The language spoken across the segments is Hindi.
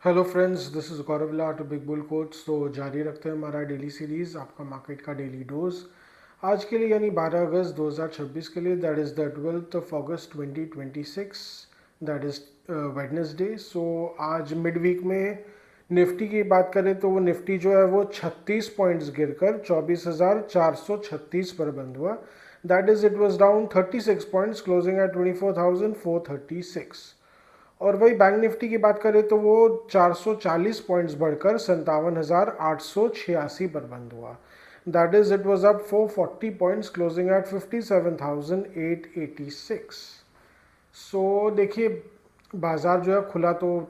Hello friends, this is Gaurav Lat big bull coach. तो जारी रखते हैं हमारा डेली सीरीज़, आपका मार्केट का डेली डोज आज के लिए, यानी 12 अगस्त 2026 के लिए। That is the 12th of August 2026, that is Wednesday. So आज मिड वीक में निफ्टी की बात करें तो वो निफ्टी जो है वो 36 पॉइंट्स गिरकर 24,436 पर बंद हुआ। That is it was down 36 points, closing at 24,436। और वही बैंक निफ्टी की बात करें तो वो 440 पॉइंट्स बढ़कर 57,886 पर बंद हुआ। That is it was up 440 points, closing at 57,886। So देखिए, बाजार जो है खुला तो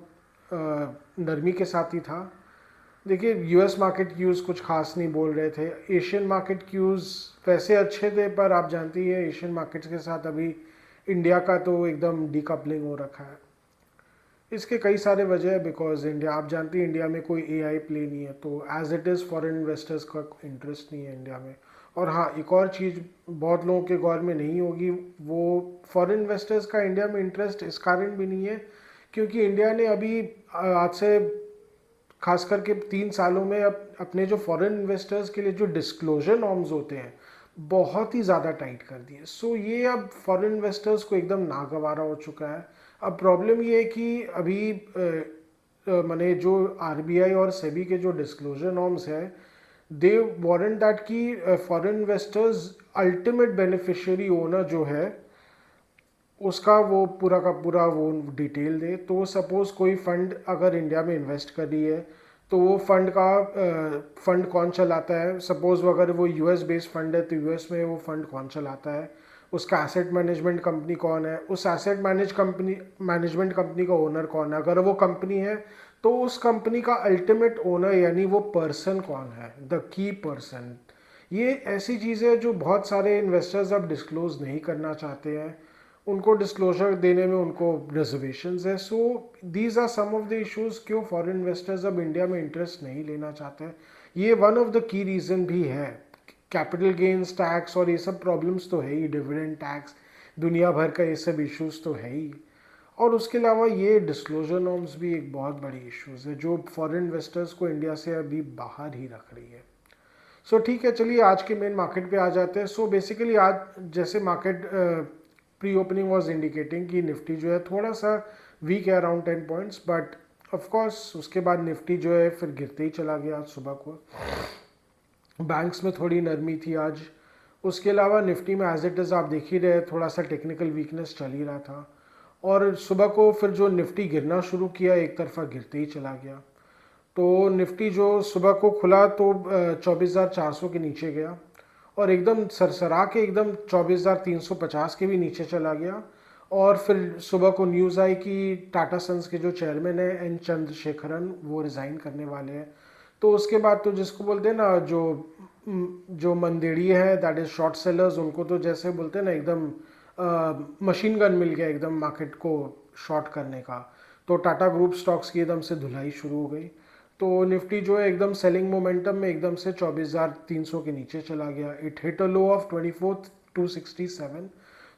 नरमी के साथ ही था। देखिए, यूएस मार्केट क्यूज़ कुछ खास नहीं बोल रहे थे। एशियन मार्केट क्यूज़ वैसे अच्छे थे, पर आप जानती है एशियन मार्केट्स के साथ अभी इंडिया का तो एकदम डीकपलिंग हो रखा है। इसके कई सारे वजह है, बिकॉज इंडिया, आप जानती हैं इंडिया में कोई एआई प्ले नहीं है, तो as it is foreign investors का इंटरेस्ट नहीं है इंडिया में। और हाँ, एक और चीज़ बहुत लोगों के गौर में नहीं होगी, वो फॉरेन इन्वेस्टर्स का इंडिया में इंटरेस्ट इस कारण भी नहीं है क्योंकि इंडिया ने अभी आज से खास करके 3 सालों में अपने जो फॉरेन इन्वेस्टर्स के लिए जो डिस्क्लोजर नॉर्म्स होते हैं बहुत ही ज़्यादा टाइट कर दिए। सो ये अब फॉरेन इन्वेस्टर्स को एकदम नागवारा हो चुका है। अब प्रॉब्लम ये है कि अभी माने जो आरबीआई और सेबी के जो डिस्क्लोजर नॉर्म्स है, दे वारंट दैट कि foreign investors ultimate beneficiary owner जो है उसका वो पूरा का पूरा वो डिटेल दे। तो सपोज़ कोई फंड अगर इंडिया में इन्वेस्ट कर रही है तो वो फंड कौन चलाता है। सपोज़ अगर वो यूएस बेस्ड फंड है तो यूएस में वो फंड कौन चलाता है, उसका एसेट मैनेजमेंट कंपनी कौन है, उस एसेट मैनेजमेंट कंपनी का ओनर कौन है, अगर वो कंपनी है तो उस कंपनी का अल्टीमेट ओनर यानी वो पर्सन कौन है, द की पर्सन। ये ऐसी चीज़ें जो बहुत सारे इन्वेस्टर्स अब डिस्क्लोज नहीं करना चाहते हैं, उनको डिस्क्लोजर देने में उनको रिजर्वेशंस है। So these are some of the issues क्यों फॉरेन इन्वेस्टर्स अब इंडिया में इंटरेस्ट नहीं लेना चाहते। ये one of the key reason भी है। कैपिटल गेन्स टैक्स और ये सब प्रॉब्लम्स तो है ही, डिविडेंड टैक्स, दुनिया भर का ये सब इश्यूज तो है ही। और उसके अलावा ये डिस्क्लोजर नॉर्म्स भी एक बहुत बड़ी इश्यूज है जो फॉरेन इन्वेस्टर्स को इंडिया से अभी बाहर ही रख रही है। सो ठीक है, चलिए आज के मेन मार्केट पे आ जाते हैं। सो बेसिकली आज जैसे market pre opening was indicating कि निफ्टी जो है थोड़ा सा वीक है around 10 points, but of course उसके बाद निफ्टी जो है फिर गिरते ही चला गया आज सुबह को। बैंक्स में थोड़ी नरमी थी आज। उसके अलावा निफ्टी में एज इट इज़ आप देख ही रहे, थोड़ा सा टेक्निकल वीकनेस चल ही रहा था। और सुबह को फिर जो निफ्टी गिरना शुरू किया, एक तरफा गिरते ही चला गया। तो निफ्टी जो सुबह को खुला तो 24,400 के नीचे गया और एकदम सरसरा के एकदम 24,350 के भी नीचे चला गया। और फिर सुबह को न्यूज़ आई कि टाटा सन्स के जो चेयरमैन है एन चंद्रशेखरन, वो रिज़ाइन करने वाले हैं। तो उसके बाद तो जिसको बोलते हैं ना, जो मंदेड़ी है, दैट इज़ शॉर्ट सेलर्स, उनको तो जैसे बोलते हैं ना एकदम मशीन गन मिल गया एकदम मार्केट को शॉर्ट करने का। तो टाटा ग्रुप स्टॉक्स की एकदम से धुलाई शुरू हो गई। तो निफ्टी जो है एकदम सेलिंग मोमेंटम में एकदम से 24,300 के नीचे चला गया। It hit a low of 24,267।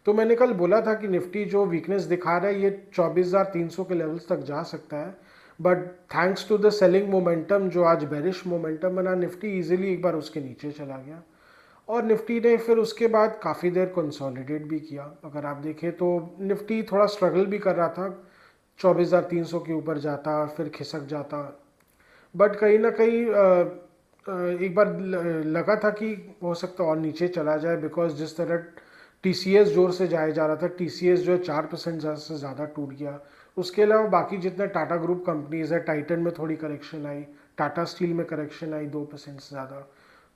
तो मैंने कल बोला था कि निफ्टी जो वीकनेस दिखा रहा है ये 24,300 के लेवल्स तक जा सकता है, but thanks to the selling momentum जो आज बेरिश मोमेंटम बना, निफ्टी इजीली एक बार उसके नीचे चला गया। और निफ्टी ने फिर उसके बाद काफ़ी देर कंसोलिडेट भी किया। अगर आप देखें तो निफ्टी थोड़ा स्ट्रगल भी कर रहा था, 24,300 के ऊपर जाता फिर खिसक जाता, बट कहीं ना कहीं एक बार लगा था कि हो सकता और नीचे चला जाए, बिकॉज जिस तरह टीसीएस जोर से जाया जा रहा था, टीसीएस जो है 4% से ज़्यादा टूट गया। उसके अलावा बाकी जितने टाटा ग्रुप कंपनीज है, टाइटन में थोड़ी करेक्शन आई, टाटा स्टील में करेक्शन आई 2% से ज़्यादा।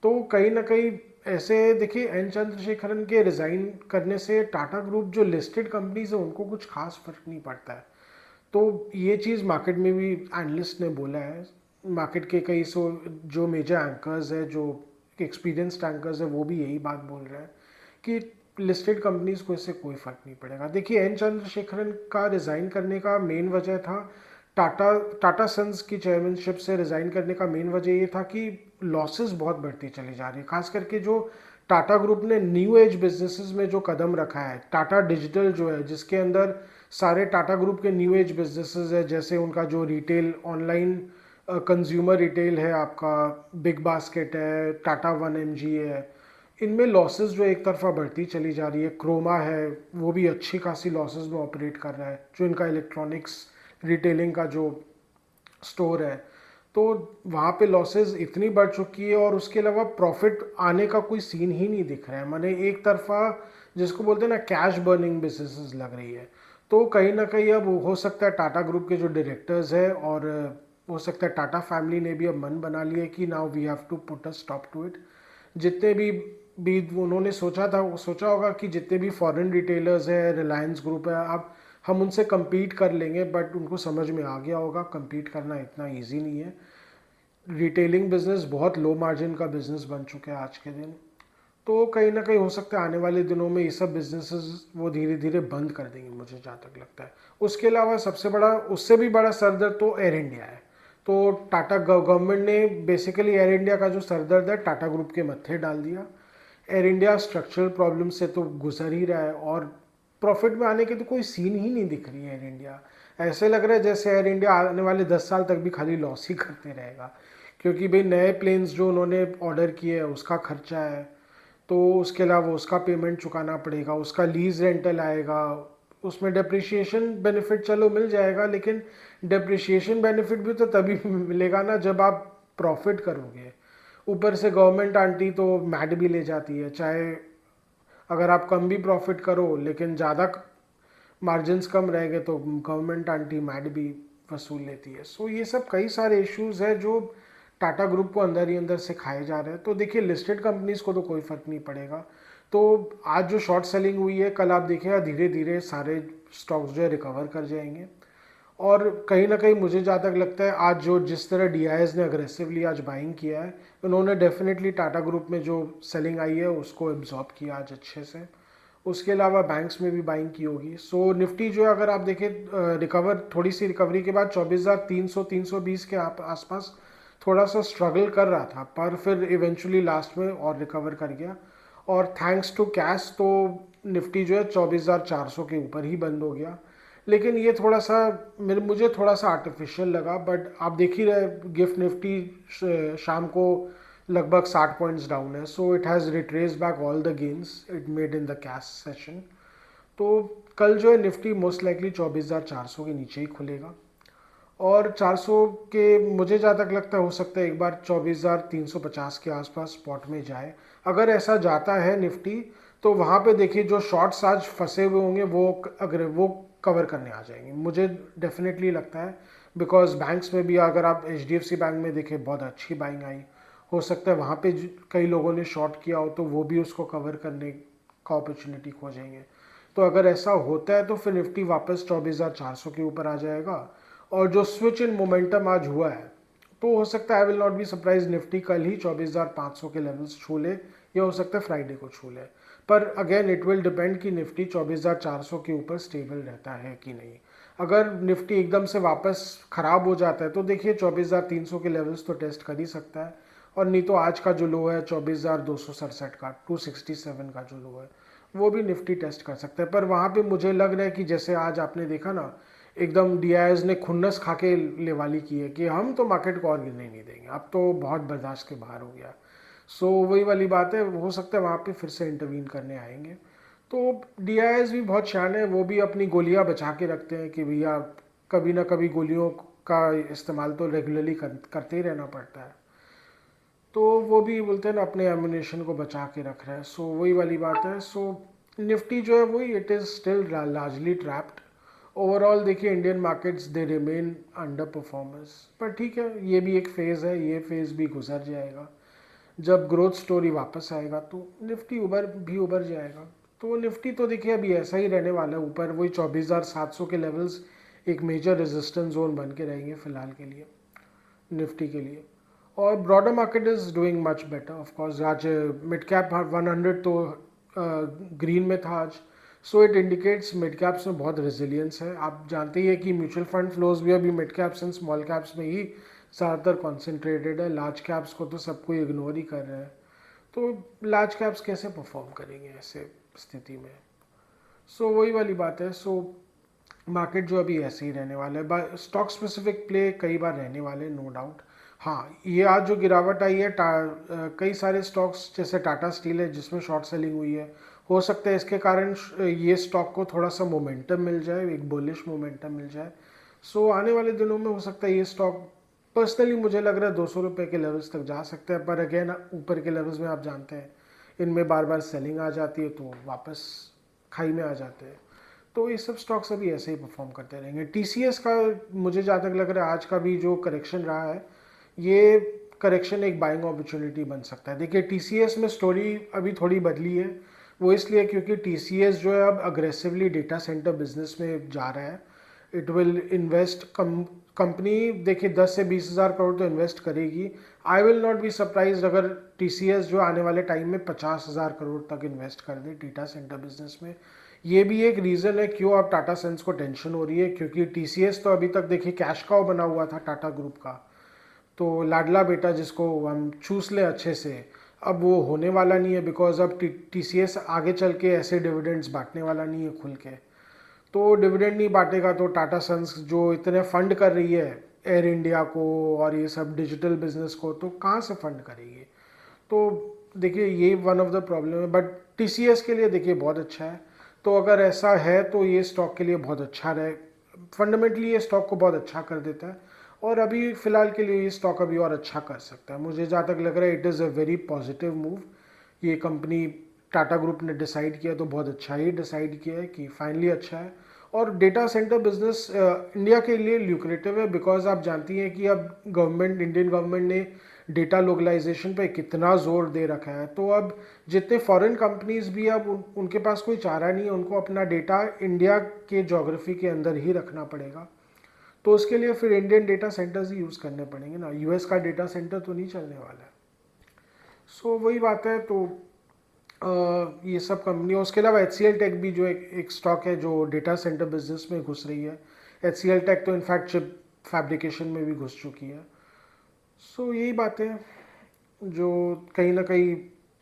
तो कहीं ना कहीं ऐसे देखिए, एन चंद्रशेखरन के रिज़ाइन करने से टाटा ग्रुप जो लिस्टेड कंपनीज है उनको कुछ खास फर्क नहीं पड़ता है। तो ये चीज़ मार्केट में भी एनालिस्ट ने बोला है। मार्केट के कई जो मेजर एंकर्स है, जो एक्सपीरियंस्ड एंकर्स है, वो भी यही बात बोल रहे हैं कि लिस्टेड कंपनीज को इससे कोई फ़र्क नहीं पड़ेगा। देखिए, एन चंद्रशेखरन का रिज़ाइन करने का मेन वजह था, टाटा सन्स की चेयरमैनशिप से रिज़ाइन करने का मेन वजह ये था कि लॉसेस बहुत बढ़ती चली जा रही है। खास करके जो टाटा ग्रुप ने न्यू एज बिजनेसेस में जो कदम रखा है, टाटा डिजिटल जो है जिसके अंदर सारे टाटा ग्रुप के न्यू एज बिजनेसेस है, जैसे उनका जो रिटेल ऑनलाइन कंज्यूमर रिटेल है, आपका बिग बास्केट है, टाटा 1mg है, इनमें लॉसेस जो एक तरफा बढ़ती चली जा रही है। क्रोमा है, वो भी अच्छी खासी लॉसेस में ऑपरेट कर रहा है, जो इनका इलेक्ट्रॉनिक्स रिटेलिंग का जो स्टोर है। तो वहाँ पे लॉसेस इतनी बढ़ चुकी है और उसके अलावा प्रॉफिट आने का कोई सीन ही नहीं दिख रहा है। मैंने एक तरफा जिसको बोलते हैं ना कैश बर्निंग बिजनेसेस लग रही है। तो कहीं ना कहीं अब हो सकता है टाटा ग्रुप के जो डायरेक्टर्स है और हो सकता है टाटा फैमिली ने भी अब मन बना लिया है कि now we have to put a stop to it. जितने भी उन्होंने सोचा होगा कि जितने भी फॉरेन रिटेलर्स है, रिलायंस ग्रुप है, अब हम उनसे compete कर लेंगे, बट उनको समझ में आ गया होगा compete करना इतना ईजी नहीं है। रिटेलिंग बिजनेस बहुत लो मार्जिन का बिजनेस बन चुका है आज के दिन। तो कहीं ना कहीं हो सकता है आने वाले दिनों में ये सब बिजनेसेस वो धीरे धीरे बंद कर देंगे, मुझे जहाँ तक लगता है। उसके अलावा सबसे बड़ा, उससे भी बड़ा सरदर्द तो एयर इंडिया है। तो टाटा गवर्नमेंट ने बेसिकली एयर इंडिया का जो सरदर्द है टाटा ग्रुप के मत्थे डाल दिया। एयर इंडिया स्ट्रक्चरल प्रॉब्लम से तो गुजर ही रहा है और प्रॉफिट में आने की तो कोई सीन ही नहीं दिख रही है एयर इंडिया। ऐसे लग रहा है जैसे एयर इंडिया आने वाले 10 साल तक भी खाली लॉस ही करते रहेगा, क्योंकि भाई नए प्लेन्स जो उन्होंने ऑर्डर किए हैं उसका खर्चा है, तो उसके अलावा उसका पेमेंट चुकाना पड़ेगा, उसका लीज रेंटल आएगा, उसमें डेप्रिसिएशन बेनिफिट चलो मिल जाएगा, लेकिन डेप्रिसिएशन बेनिफिट भी तो तभी मिलेगा ना जब आप प्रॉफिट करोगे। ऊपर से गवर्नमेंट आंटी तो मैड भी ले जाती है, चाहे अगर आप कम भी प्रॉफिट करो लेकिन ज़्यादा मार्जिन्स कम रहेंगे तो गवर्नमेंट आंटी मैड भी वसूल लेती है। सो ये सब कई सारे इश्यूज है जो टाटा ग्रुप को अंदर ही अंदर से खाए जा रहे हैं। तो देखिए लिस्टेड कंपनीज को तो कोई फ़र्क नहीं पड़ेगा। तो आज जो शॉर्ट सेलिंग हुई है, कल आप देखिएगा धीरे धीरे सारे स्टॉक्स जो है रिकवर कर जाएंगे। और कहीं ना कहीं मुझे जहाँ तक लगता है आज जो जिस तरह डीआईएस ने अग्रेसिवली आज बाइंग किया है, उन्होंने डेफिनेटली टाटा ग्रुप में जो सेलिंग आई है उसको एब्जॉर्ब किया आज अच्छे से। उसके अलावा बैंक्स में भी बाइंग की होगी। सो निफ्टी जो है अगर आप देखें रिकवर, थोड़ी सी रिकवरी के बाद 24,300 320 के आसपास थोड़ा सा स्ट्रगल कर रहा था, पर फिर इवेंचुअली लास्ट में और रिकवर कर गया। और थैंक्स टू कैश तो निफ्टी जो है 24,400 के ऊपर ही बंद हो गया। लेकिन ये थोड़ा सा मुझे थोड़ा सा आर्टिफिशियल लगा, बट आप देख ही रहे गिफ्ट निफ्टी शाम को लगभग 60 पॉइंट्स डाउन है। So it has retrace back all the gains it made in the cash session. तो कल जो है निफ्टी मोस्ट लाइकली 24,400 के नीचे ही खुलेगा और 400 के मुझे जहाँ तक लगता है हो सकता है एक बार 24,350 के आसपास स्पॉट में जाए। अगर ऐसा जाता है निफ्टी तो वहाँ पे देखिए जो शॉर्ट्स आज फंसे हुए होंगे वो अगर वो कवर करने आ जाएंगे, मुझे डेफिनेटली लगता है। बिकॉज बैंक्स में भी अगर आप HDFC बैंक में देखें बहुत अच्छी बाइंग आई, हो सकता है वहाँ पे कई लोगों ने शॉर्ट किया हो तो वो भी उसको कवर करने का अपॉर्चुनिटी खोजेंगे। तो अगर ऐसा होता है तो फिर निफ्टी वापस 24,400 के ऊपर आ जाएगा। और जो स्विच इन मोमेंटम आज हुआ है तो हो सकता है I will not be surprise Nifty कल ही 24,500 के लेवल्स छू ले, या हो सकता है फ्राइडे को छू ले। पर अगेन इट विल डिपेंड कि निफ्टी 24,400 के ऊपर स्टेबल रहता है कि नहीं। अगर निफ्टी एकदम से वापस ख़राब हो जाता है तो देखिए 24,300 के लेवल्स तो टेस्ट कर ही सकता है, और नहीं तो आज का जो लो है 24,267 का 267 का जो लो है वो भी निफ्टी टेस्ट कर सकता है। पर वहाँ पे मुझे लग रहा है कि जैसे आज आपने देखा ना, एकदम डीआईएस ने खुन्नस खा के लेवाली की है कि हम तो मार्केट को और गिरने नहीं देंगे, अब तो बहुत बर्दाश्त के बाहर हो गया। सो वही वाली बात है, हो सकता है वहाँ पे फिर से इंटरवीन करने आएंगे। तो डीआईएस भी बहुत शान है, वो भी अपनी गोलियाँ बचा के रखते हैं कि भैया कभी ना कभी गोलियों का इस्तेमाल तो रेगुलरली करते ही रहना पड़ता है। तो वो भी बोलते हैं ना अपने एमुनेशन को बचा के रख रहा है। सो वही वाली बात है। सो निफ्टी जो है वही it is still largely trapped. Overall देखिए Indian markets they remain underperformance, पर ठीक है ये भी एक फेज़ है, ये फेज़ भी गुजर जाएगा। जब ग्रोथ स्टोरी वापस आएगा तो निफ्टी उभर जाएगा। तो निफ्टी तो देखिए अभी ऐसा ही रहने वाला है, ऊपर वही 24,700 के लेवल्स एक मेजर रेजिस्टेंस जोन बन के रहेंगे फिलहाल के लिए निफ्टी के लिए। और broader market is doing much better of course. आज मिड कैप 100 तो ग्रीन में था आज। So it indicates mid caps में बहुत रेजिलियंस है। आप जानते ही है कि म्यूचुअल फंड फ्लोज भी अभी mid caps and small caps में ही ज़्यादातर कॉन्सेंट्रेटेड है, लार्ज कैप्स को तो सब कोई इग्नोर ही कर रहे हैं। तो लार्ज कैप्स कैसे परफॉर्म करेंगे ऐसे स्थिति में। सो वही वाली बात है। सो मार्केट जो अभी ऐसे ही रहने वाला है। स्टॉक स्पेसिफिक प्ले कई बार रहने वाले, नो डाउट। हाँ, ये आज जो गिरावट आई है कई सारे स्टॉक्स जैसे टाटा स्टील है जिसमें शॉर्ट सेलिंग हुई है, हो सकता है इसके कारण ये स्टॉक को थोड़ा सा मोमेंटम मिल जाए, एक बुलिश मोमेंटम मिल जाए। सो आने वाले दिनों में हो सकता है ये स्टॉक, पर्सनली मुझे लग रहा है 200 रुपये के लेवल्स तक जा सकते हैं, पर अगेन ऊपर के लेवल्स में आप जानते हैं इनमें बार बार सेलिंग आ जाती है तो वापस खाई में आ जाते हैं। तो ये सब स्टॉक्स अभी ऐसे ही परफॉर्म करते रहेंगे। टीसीएस का मुझे जहाँ तक लग रहा है आज का भी जो करेक्शन रहा है, ये करेक्शन एक बाइंग अपॉर्चुनिटी बन सकता है। देखिए टीसीएस में स्टोरी अभी थोड़ी बदली है, वो इसलिए क्योंकि टीसीएस जो है अब अग्रेसिवली डेटा सेंटर बिजनेस में जा रहा है। इट विल इन्वेस्ट कंपनी देखिए 10 से 20 हज़ार करोड़ तो इन्वेस्ट करेगी। I will not be surprise अगर टीसीएस जो आने वाले टाइम में 50 हज़ार करोड़ तक इन्वेस्ट कर दे डेटा सेंटर बिजनेस में। ये भी एक रीज़न है क्यों अब टाटा सन्स को टेंशन हो रही है, क्योंकि टीसीएस तो अभी तक देखिए कैश काउ बना हुआ था टाटा ग्रुप का, तो लाडला बेटा जिसको हम चूस ले अच्छे से, अब वो होने वाला नहीं है, बिकॉज अब टीसीएस आगे चल के ऐसे डिविडेंड्स बांटने वाला नहीं है खुल के। तो डिविडेंड नहीं बांटेगा तो टाटा सन्स जो इतने फंड कर रही है एयर इंडिया को और ये सब डिजिटल बिजनेस को, तो कहाँ से फंड करेगी। तो देखिए ये वन ऑफ द प्रॉब्लम है, बट टीसीएस के लिए देखिए बहुत अच्छा है। तो अगर ऐसा है तो ये स्टॉक के लिए बहुत अच्छा रहे, फंडामेंटली ये स्टॉक को बहुत अच्छा कर देता है, और अभी फ़िलहाल के लिए ये स्टॉक अभी और अच्छा कर सकता है। मुझे जहाँ तक लग रहा है it is a very positive move. ये कंपनी टाटा ग्रुप ने डिसाइड किया तो बहुत अच्छा ही डिसाइड किया है कि फाइनली अच्छा है। और डेटा सेंटर बिजनेस इंडिया के लिए ल्यूक्रेटिव है, बिकॉज आप जानती हैं कि अब गवर्नमेंट, इंडियन गवर्नमेंट ने डेटा लोकलाइजेशन पे कितना ज़ोर दे रखा है। तो अब जितने फॉरेन कंपनीज भी अब उनके पास कोई चारा नहीं है, उनको अपना डेटा इंडिया के जोग्राफी के अंदर ही रखना पड़ेगा। तो उसके लिए फिर इंडियन डेटा सेंटर्स ही यूज़ करने पड़ेंगे ना, यूएस का डेटा सेंटर तो नहीं चलने वाला है। सो वही बात है। तो ये सब कंपनियाँ, उसके अलावा एच सी एल टेक भी जो एक स्टॉक है जो डेटा सेंटर बिजनेस में घुस रही है। एच सी एल टेक तो इनफैक्ट चिप फैब्रिकेशन में भी घुस चुकी है। सो यही बातें जो कहीं ना कहीं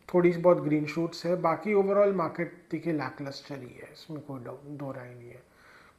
थोड़ी बहुत ग्रीन शूट्स है, बाकी ओवरऑल मार्केट देखिए लैकलस्टर ही है, इसमें कोई दो राय नहीं है।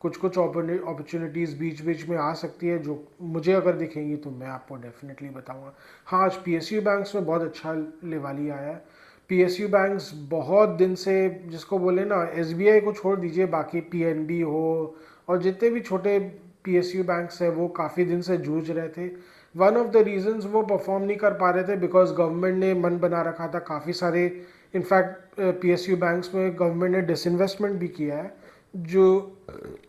कुछ कुछ अपॉर्चुनिटीज़ बीच बीच में आ सकती है जो मुझे अगर दिखेंगी तो मैं आपको डेफिनेटली बताऊंगा। हाँ, आज पीएसयू बैंक्स में बहुत अच्छा लेवाली आया है। पीएसयू बैंक्स बहुत दिन से, जिसको बोले ना, एसबीआई को छोड़ दीजिए, बाकी पीएनबी हो और जितने भी छोटे पीएसयू बैंक्स हैं वो काफ़ी दिन से जूझ रहे थे। वन ऑफ द रीजंस वो परफॉर्म नहीं कर पा रहे थे बिकॉज गवर्नमेंट ने मन बना रखा था काफ़ी सारे, इनफैक्ट पीएसयू बैंक्स में गवर्नमेंट ने डिसइन्वेस्टमेंट भी किया है जो,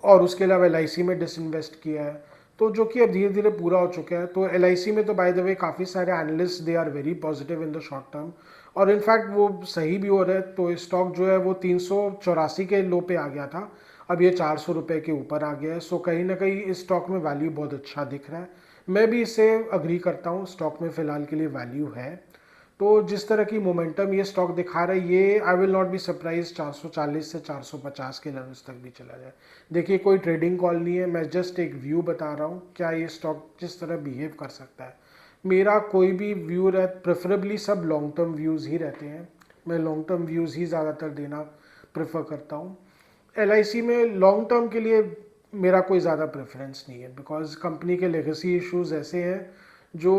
और उसके अलावा एलआईसी में डिसइन्वेस्ट किया है, तो जो कि अब धीरे धीरे पूरा हो चुका है। तो एलआईसी में तो बाय द वे काफ़ी सारे analyst they are very positive in the short term, और इनफैक्ट वो सही भी हो रहा है। तो स्टॉक जो है वो 384 के लो पे आ गया था, अब ये 400 रुपये के ऊपर आ गया है। सो कहीं ना कहीं इस स्टॉक में वैल्यू बहुत अच्छा दिख रहा है। मैं भी इससे अग्री करता हूँ, स्टॉक में फ़िलहाल के लिए वैल्यू है। तो जिस तरह की मोमेंटम ये स्टॉक दिखा रहा है, ये I will not be surprise 440 से 450 के लेवल्स तक भी चला जाए। देखिए कोई ट्रेडिंग कॉल नहीं है, मैं जस्ट एक व्यू बता रहा हूँ क्या ये स्टॉक जिस तरह बिहेव कर सकता है। मेरा कोई भी व्यू रह, प्रेफरेबली सब लॉन्ग टर्म व्यूज़ ही रहते हैं, मैं लॉन्ग टर्म व्यूज़ ही ज़्यादातर देना प्रेफर करता हूँ। एलआईसी में लॉन्ग टर्म के लिए मेरा कोई ज़्यादा प्रेफरेंस नहीं है, बिकॉज कंपनी के लेगेसी इश्यूज ऐसे हैं जो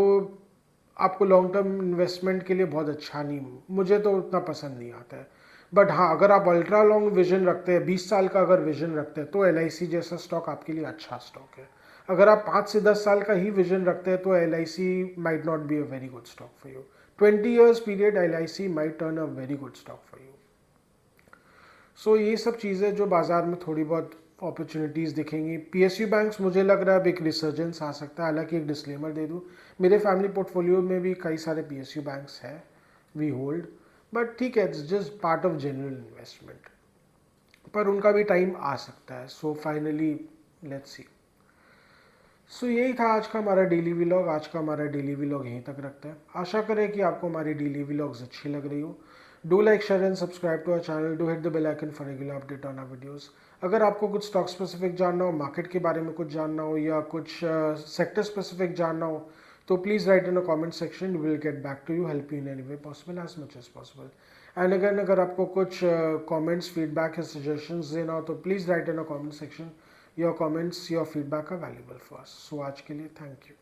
आपको लॉन्ग टर्म इन्वेस्टमेंट के लिए बहुत अच्छा नहीं, मुझे तो उतना पसंद नहीं आता है। बट हाँ, अगर आप अल्ट्रा लॉन्ग विजन रखते हैं, 20 साल का अगर विजन रखते हैं, तो एलआईसी जैसा स्टॉक आपके लिए अच्छा स्टॉक है। अगर आप 5 से 10 साल का ही विजन रखते हैं तो LIC might not be a very good stock for you. 20 years period LIC might turn a very good stock for you. So ये सब चीज़ें जो बाज़ार में थोड़ी बहुत अपॉर्चुनिटीज़ दिखेंगी। पीएसयू बैंक्स मुझे लग रहा है अब एक रिसर्जेंस आ सकता है। हालांकि एक डिस्क्लेमर दे दूं, मेरे फैमिली पोर्टफोलियो में भी कई सारे पीएसयू बैंक्स हैं, वी होल्ड, बट ठीक है, it's just part of general investment, पर उनका भी टाइम आ सकता है। So finally let's see. सो यही था आज का हमारा डेली व्लॉग। आज का हमारा डेली व्लॉग यहीं तक रखते हैं। आशा करें कि आपको हमारी डेली व्लॉग्स अच्छी लग रही हो। Do like, share and subscribe to our channel, do hit the bell icon for regular update on our videos. अगर आपको कुछ स्टॉक स्पेसिफिक जानना हो, मार्केट के बारे में कुछ जानना हो, या कुछ सेक्टर स्पेसिफिक जानना हो, तो please write in a comment section, we will get back to you, help you in any way possible, as much as possible. And अगर आपको कुछ कमेंट्स, फीडबैक या सजेशंस देना हो तो please write in a comment section, your comments, your feedback are valuable for us. So आज के लिए थैंक यू।